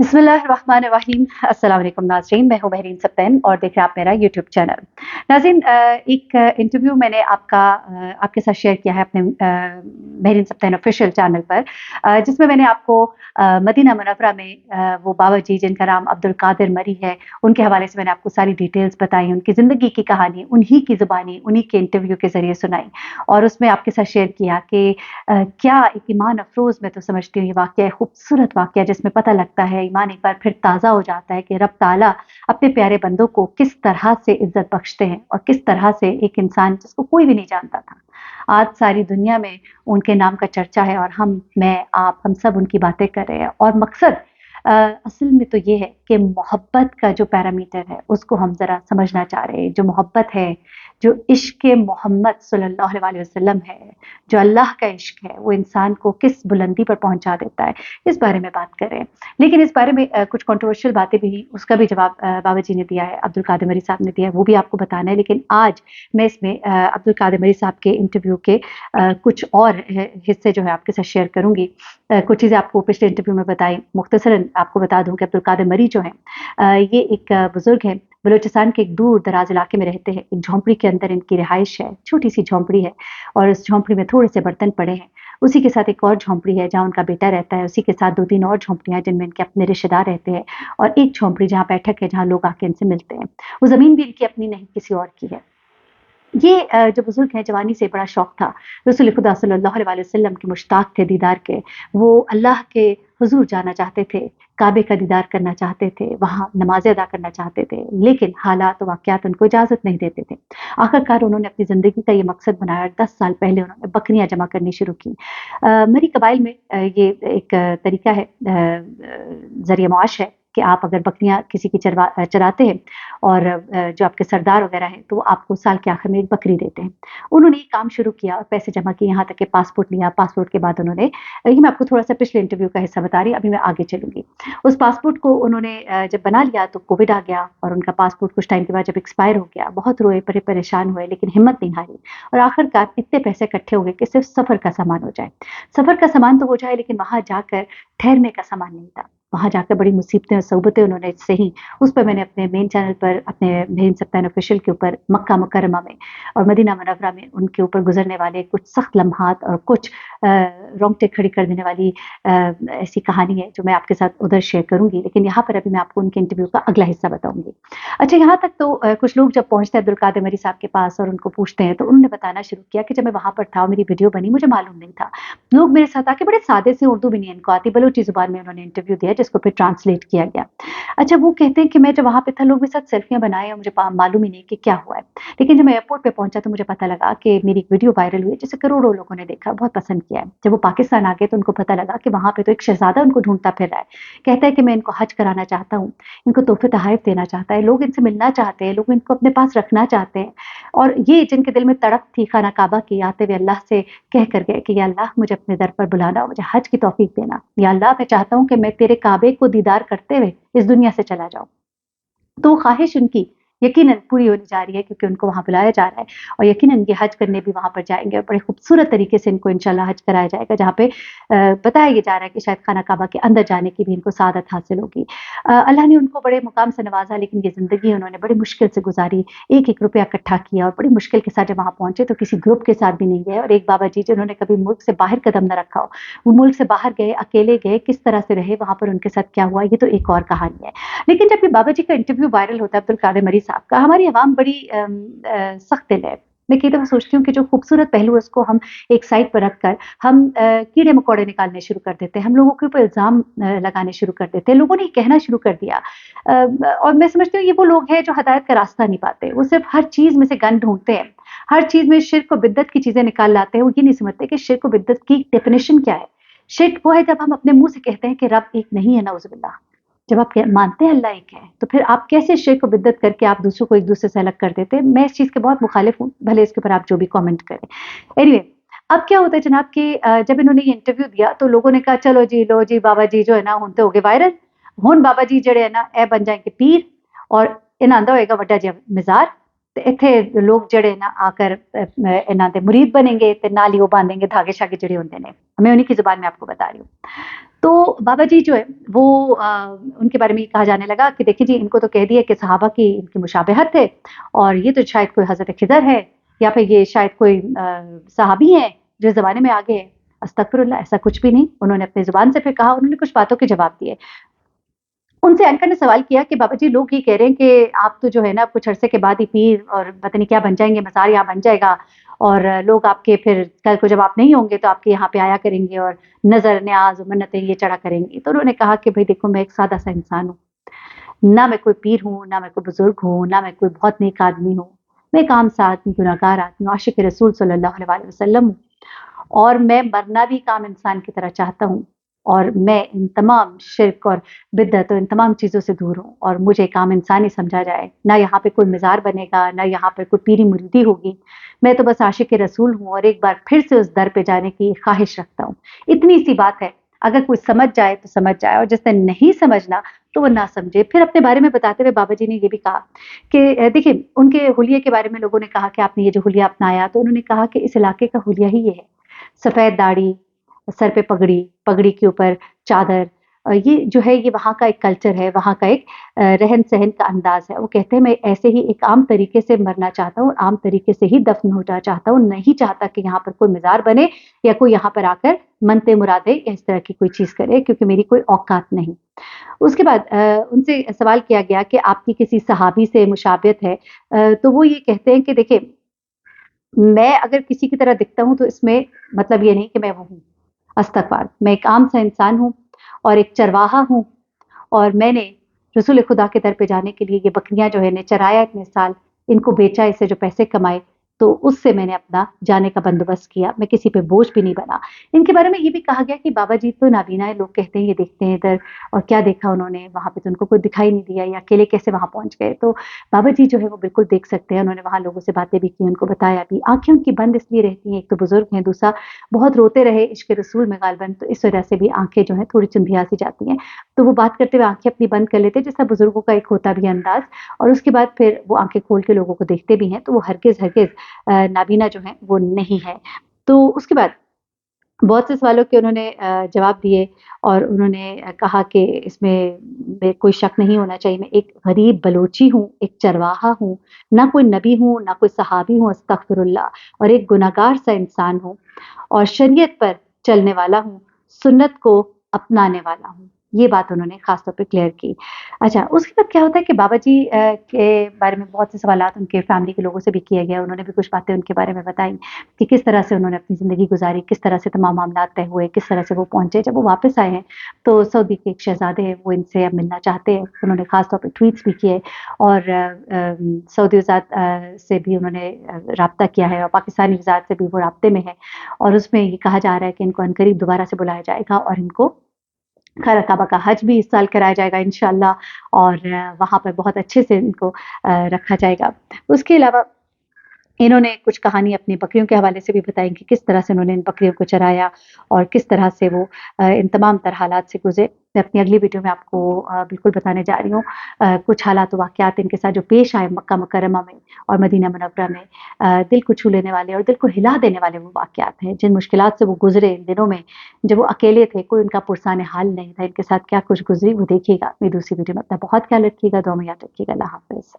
बिस्मिल्लाहिर्रहमानिर्रहीम। अस्सलाम वालेकुम नाज़रीन, मैं हूँ महरीन सब्तैन और देख रहे हैं आप मेरा यूट्यूब चैनल। नाज़रीन, एक इंटरव्यू मैंने आपके साथ शेयर किया है अपने महरीन सब्तैन ऑफिशियल चैनल पर, जिसमें मैंने आपको मदीना मुनव्वरा में वो बाबा जी जिनका नाम अब्दुल कादिर मरी है, उनके हवाले से मैंने आपको सारी डिटेल्स बताई, उनकी ज़िंदगी की कहानी उन्हीं की ज़ुबानी, उन्हीं के इंटरव्यू के ज़रिए सुनाई और उसमें आपके साथ शेयर किया कि क्या एक ईमान अफरोज़ मैं तो समझती हूँ ये वाक़या, खूबसूरत वाक़या जिसमें पता लगता है ईमान एक बार फिर ताज़ा हो जाता है कि रब ताला अपने प्यारे बंदों को किस तरह से इज़्ज़त बख्शते हैं और किस तरह से एक इंसान जिसको कोई भी नहीं जानता था, आज सारी दुनिया में उनके नाम का चर्चा है और मैं, आप, हम सब उनकी बातें कर रहे हैं और मकसद असल में तो ये है कि मोहब्बत का जो पैरामीटर है उसको हम ज़रा समझना चाह रहे हैं। जो मोहब्बत है, जो इश्क़ मोहम्मद सल्लल्लाहु अलैहि वसल्लम है, जो अल्लाह का इश्क है, वो इंसान को किस बुलंदी पर पहुंचा देता है, इस बारे में बात कर रहे हैं। लेकिन इस बारे में कुछ कंट्रोवर्शियल बातें भी हुई, उसका भी जवाब बाबा जी ने दिया है, अब्दुल कादिर मरी साहब ने दिया है, वो भी आपको बताना है। लेकिन आज मैं इसमें अब्दुल कादिर मरी साहब के इंटरव्यू के कुछ और हिस्से जो है आपके साथ शेयर करूंगी। कुछ चीज़ें आपको पिछले इंटरव्यू में बताई, मुख्तसरन आपको बता दूं कि अब्दुल कादिर मरी जो है ये एक बुजुर्ग है, बलूचिस्तान के एक दूर दराज इलाके में रहते हैं। एक झोंपड़ी के अंदर इनकी रिहाइश है, छोटी सी झोंपड़ी है और उस झोंपड़ी में थोड़े से बर्तन पड़े हैं। उसी के साथ एक और झोंपड़ी है जहाँ उनका बेटा रहता है, उसी के साथ 2-3 और झोंपड़ियाँ हैं जिनमें इनके अपने रिश्तेदार रहते हैं और एक झोंपड़ी जहाँ बैठक है, जहाँ लोग आके इनसे मिलते हैं। वो ज़मीन भी इनकी अपनी नहीं, किसी और की है। ये जो बुजुर्ग हैं, जवानी से बड़ा शौक था, रसूल खुदा सल्लल्लाहु अलैहि वसल्लम के मुश्ताक थे दीदार के। वो अल्लाह के हुजूर जाना चाहते थे, काबे का दीदार करना चाहते थे, वहाँ नमाज़ें अदा करना चाहते थे, लेकिन हालात व वाक़यात उनको इजाज़त नहीं देते थे। आखिरकार उन्होंने अपनी ज़िंदगी का ये मकसद बनाया, 10 साल पहले उन्होंने बकरियाँ जमा करनी शुरू की। मरी कबाइल में ये एक तरीका है, ज़रिया मुआश है कि आप अगर बकरियाँ किसी की चराते हैं और जो आपके सरदार वगैरह हैं, तो वो आपको साल के आखिर में एक बकरी देते हैं। उन्होंने ये काम शुरू किया और पैसे जमा किए, यहाँ तक कि पासपोर्ट लिया। पासपोर्ट के बाद उन्होंने, ये मैं आपको थोड़ा-सा पिछले इंटरव्यू का हिस्सा बता रही हूँ, अभी मैं आगे चलूँगी। उस पासपोर्ट को उन्होंने जब बना लिया तो कोविड आ गया और उनका पासपोर्ट कुछ टाइम के बाद जब एक्सपायर हो गया, बहुत रोए, बड़े परेशान हुए, लेकिन हिम्मत नहीं हारी और आखिरकार इतने पैसे इकट्ठे हो गए कि सिर्फ़ सफ़र का सामान हो जाए। सफ़र का सामान तो हो जाए, लेकिन वहाँ जाकर ठहरने का सामान नहीं था। वहाँ जाकर बड़ी मुसीबतें और सोबतें उन्होंने सही। उस पर मैंने अपने मेन चैनल पर, अपने महरीन सब्तैन ऑफिशियल के ऊपर, मक्का मुकर्रमा में और मदीना मुनव्वरा में उनके ऊपर गुजरने वाले कुछ सख्त लम्हात और कुछ रोंगटे खड़ी कर देने वाली ऐसी कहानी है जो मैं आपके साथ उधर शेयर करूँगी। लेकिन यहाँ पर अभी मैं आपको उनके इंटरव्यू का अगला हिस्सा बताऊँगी। अच्छा, यहाँ तक तो कुछ लोग जब पहुँचते हैं अब्दुल कादिर मरी साहब के पास और उनको पूछते हैं, तो उन्होंने बताना शुरू किया कि जब मैं वहाँ पर था और मेरी वीडियो बनी, मुझे मालूम नहीं था। लोग मेरे साथ आके, बड़े सादे से, उर्दू भी नहीं इनको आती, बलूची ज़ुबान में उन्होंने इंटरव्यू दिया जिसको फिर ट्रांसलेट किया गया। अच्छा, वो कहते हैं कि मैं जब वहाँ पे था, लोग मेरे साथ सेल्फियाँ बनाए और मुझे मालूम ही नहीं कि क्या हुआ है। लेकिन जब मैं एयरपोर्ट पे पहुँचा तो मुझे पता लगा कि मेरी एक वीडियो वायरल हुई जिसे करोड़ों लोगों ने देखा, बहुत पसंद किया है। जब वो पाकिस्तान आ गए तो उनको पता लगा कि वहाँ पे तो एक शहज़ादा उनको ढूँढता फिर रहा है। कहता है कि मैं इनको हज कराना चाहता हूँ, इनको तोहफ़े-तोहाइफ़ देना चाहता है, लोग इनसे मिलना चाहते हैं, लोग इनको अपने पास रखना चाहते हैं। और ये जिनके दिल में तड़प थी खाना काबा की, आते हुए अल्लाह से कह कर गए कि या अल्लाह, मुझे अपने दर पर बुलाना और मुझे हज की तौफीक देना। या अल्लाह, मैं चाहता हूँ कि मैं तेरे काबे को दीदार करते हुए इस दुनिया से चला जाऊँ। तो ख़्वाहिश उनकी यकीनन पूरी होने जा रही है, क्योंकि उनको वहाँ बुलाया जा रहा है और यकीनन ये हज करने भी वहाँ पर जाएँगे और बड़े खूबसूरत तरीके से इनको इंशाअल्लाह हज कराया जाएगा, जहाँ पे बताया ये जा रहा है कि शायद खाना काबा के अंदर जाने की भी इनको सआदत हासिल होगी। अल्लाह ने उनको बड़े मुकाम से नवाज़ा, लेकिन ये ज़िंदगी उन्होंने बड़ी मुश्किल से गुज़ारी। एक-एक रुपया इकट्ठा किया और बड़ी मुश्किल के साथ जब वहाँ पहुँचे तो किसी ग्रुप के साथ भी नहीं गए और एक बाबा जी जिन्होंने कभी मुल्क से बाहर कदम न रखा हो, वो मुल्क से बाहर गए, अकेले गए, किस तरह से रहे, वहाँ पर उनके साथ क्या हुआ, ये तो एक और कहानी है। लेकिन जब ये बाबा जी का इंटरव्यू वायरल होता है अब्दुल कादिर मरी साहब का, हमारी आवाम बड़ी सख्त दिल है। मैं कई दफ़ा सोचती हूँ कि जो खूबसूरत पहलू है उसको हम एक साइड पर रखकर हम कीड़े-मकोड़े निकालने शुरू कर देते हैं, हम लोगों के ऊपर इल्ज़ाम लगाने शुरू कर देते हैं। लोगों ने ये कहना शुरू कर दिया और मैं समझती हूँ ये वो लोग हैं जो हिदायत का रास्ता नहीं पाते। वो सिर्फ़ हर चीज़ में से गंद ढूँढते हैं, हर चीज़ में शिर्क और बिद्दत की चीज़ें निकाल लाते हैं। वो ये नहीं समझते कि शिर्क और बिद्दत की डेफ़िनिशन क्या है। शिर्क वो है जब हम अपने मुँह से कहते हैं कि रब एक नहीं है, नाउज़ुबिल्लाह। जब आप मानते हैं अल्लाह एक है, तो फिर आप कैसे शिर्क व बिद्दत करके आप दूसरों को एक-दूसरे से अलग कर देते हैं? मैं इस चीज़ के बहुत मुखालिफ हूँ, भले इसके ऊपर आप जो भी कमेंट करें। एनीवे, अब क्या होता है जनाब कि जब इन्होंने ये इंटरव्यू दिया तो लोगों ने कहा, चलो जी, लो जी, बाबा जी जो है ना हुण ते हो गए वायरल, हुण बाबा जी जिहड़े है ना ए बन जाएंगे पीर और इन्हां दा होएगा वड्डा जिहा मज़ार ते इत्थे लोग जिहड़े ना आकर इन्हां दे मुरीद बनेंगे ते नाल ही ओह बांधेंगे धागे-शागे जिहड़े हुंदे ने। मैं उन्हीं की ज़ुबान में आपको बता रही हूँ। تو बाबा जी जो है वो उनके बारे में ये कहा जाने लगा कि देखिए जी इनको तो कह दिया कि सहाबा की इनकी मुशाबहत है और ये तो शायद कोई हज़रत खिदर है या फिर ये शायद कोई सहाबी हैं जो इस ज़माने में आ गए हैं। अस्तगफिरुल्लाह, ऐसा कुछ भी नहीं। उन्होंने अपनी ज़ुबान से फिर कहा, उन्होंने कुछ बातों के जवाब दिए। उनसे एंकर ने सवाल किया कि बाबा जी लोग ये कह रहे हैं कि आप तो जो है ना कुछ अरसे के बाद ही पीर और पता नहीं क्या बन जाएँगे, मज़ार यहाँ बन जाएगा और लोग आपके फिर कल को जब आप नहीं होंगे तो आपके यहाँ पे आया करेंगे और नज़र, न्याज़, मन्नतें ये चढ़ा करेंगे। तो उन्होंने कहा कि भई देखो मैं एक सादा-सा इंसान हूँ। ना मैं कोई पीर हूँ, ना मैं कोई बुज़ुर्ग हूँ, ना मैं कोई बहुत नेक आदमी हूँ। मैं एक आम-सा आदमी, गुनहगार आदमी हूँ, आशिक रसूल सल्लल्लाहु अलैहि वसल्लम हूँ। और मैं मरना भी एक आम इंसान की तरह चाहता हूँ और मैं इन तमाम शिर्क और बिदअत और इन तमाम चीज़ों से दूर हूँ और मुझे एक आम इंसान ही समझा जाए। ना यहाँ पे कोई मज़ार बनेगा, ना यहाँ पे कोई पीरी-मुरीदी होगी। मैं तो बस आशिक रसूल हूँ और एक बार फिर से उस दर पे जाने की ख़्वाहिश रखता हूँ। इतनी-सी बात है, अगर कोई समझ जाए तो समझ जाए और जिसने नहीं समझना तो वो ना समझे। फिर अपने बारे में बताते हुए बाबा जी ने ये भी कहा कि देखिए उनके हुलिये के बारे में लोगों ने कहा कि आपने ये जो हुलिया अपनाया, तो उन्होंने कहा कि इस इलाके का हुलिया ही ये है। सफ़ेद दाढ़ी, सर पे पगड़ी, पगड़ी के ऊपर चादर ये जो है ये वहाँ का एक कल्चर है, वहाँ का एक रहन-सहन का अंदाज़ है। वो कहते हैं मैं ऐसे ही एक आम तरीके से मरना चाहता हूँ, आम तरीके से ही दफ़न होना चाहता हूँ, नहीं चाहता कि यहाँ पर कोई मज़ार बने या कोई यहाँ पर आकर मन्नतें मुरादें या इस तरह की कोई चीज़ करे क्योंकि मेरी कोई औकात नहीं। उसके बाद उनसे सवाल किया गया कि आपकी किसी सहाबी से मुशाबियत है तो वो ये कहते हैं कि देखिए मैं अगर किसी की तरह दिखता हूँ तो इसमें मतलब ये नहीं कि मैं वो हूँ। अस्तगफार, मैं एक आम सा इंसान हूँ और एक चरवाहा हूँ और मैंने रसूल खुदा के दर पे जाने के लिए ये बकरियाँ जो है इन्हें चराया इतने साल, इनको बेचा, इससे जो पैसे कमाए, तो उससे मैंने अपना जाने का बंदोबस्त किया, मैं किसी पे बोझ भी नहीं बना। इनके बारे में ये भी कहा गया कि बाबा जी तो नाबीना है, लोग कहते हैं ये देखते हैं इधर और क्या देखा उन्होंने, वहाँ पे तो उनको कोई दिखाई नहीं दिया, ये अकेले कैसे वहाँ पहुँच गए? तो बाबा जी जो है वो बिल्कुल देख सकते हैं, उन्होंने वहाँ लोगों से बातें भी की, उनको बताया भी। आँखें उनकी बंद इसलिए रहती हैं, एक तो बुज़ुर्ग हैं, दूसरा बहुत रोते रहे इश्क रसूल में गालिबन, तो इस वजह से भी आँखें जो हैं थोड़ी चुंधिया सी जाती हैं। तो वो बात करते हुए आँखें अपनी बंद कर लेते हैं, जैसा बुज़ुर्गों का एक होता भी है अंदाज़ और उसके बाद फिर वो आँखें खोल के लोगों को देखते भी हैं, तो वो हरगिज़-हरगिज़ नाबीना जो हैं वो नहीं है। तो उसके बाद बहुत से सवालों के उन्होंने जवाब दिए और उन्होंने कहा कि इसमें में कोई शक नहीं होना चाहिए, मैं एक गरीब बलोची हूँ, एक चरवाहा हूँ, ना कोई नबी हूँ, ना कोई सहाबी हूँ अस्तगफिरुल्लाह और एक गुनहगार सा इंसान हूँ और शरीयत पर चलने वाला हूँ, सुन्नत को अपनाने वाला हूँ। ये बात उन्होंने ख़ास तौर पे क्लियर की। अच्छा, उसके बाद क्या होता है कि बाबा जी के बारे में बहुत से सवालात उनके फैमिली के लोगों से भी किए गए, उन्होंने भी कुछ बातें उनके बारे में बताई कि किस तरह से उन्होंने अपनी ज़िंदगी गुज़ारी, किस तरह से तमाम मामलात तय हुए, किस तरह से वो पहुँचे। जब वो वापस आए हैं, तो सऊदी के एक शहज़ादे हैं, वो इनसे अब मिलना चाहते हैं। उन्होंने ख़ास तौर पे ट्वीट्स भी किए और सऊदी वज़ारत से भी उन्होंने राब्ता किया है और पाकिस्तानी वज़ारत से भी वो राब्ते में हैं और उसमें ये कहा जा रहा है कि इनको अनकरीब दोबारा से बुलाया जाएगा और इनको खाना काबा का हज भी इस साल कराया जाएगा इंशाअल्लाह और वहाँ पर बहुत अच्छे से इनको रखा जाएगा। उसके अलावा इन्होंने कुछ कहानी अपनी बकरियों के हवाले से भी बताई कि किस तरह से उन्होंने इन बकरियों को चराया और किस तरह से वो इन तमाम तरह हालात से गुज़रे। मैं अपनी अगली वीडियो में आपको बिल्कुल बताने जा रही हूँ कुछ हालात व वाक़यात इनके साथ जो पेश आए मक्का मुकर्रमा में और मदीना मुनव्वरा में दिल को छू लेने वाले और दिल को हिला देने वाले वो वाक़यात हैं, जिन मुश्किलात से वो गुज़रे इन दिनों में, जब वो अकेले थे, कोई उनका पुरसाने हाल नहीं था, इनके साथ क्या कुछ गुज़री वो देखिएगा। अपनी दूसरी वीडियो में अपना बहुत ख़्याल रखिएगा, दुआ में याद रखिएगा। अल्लाह हाफ़िज़।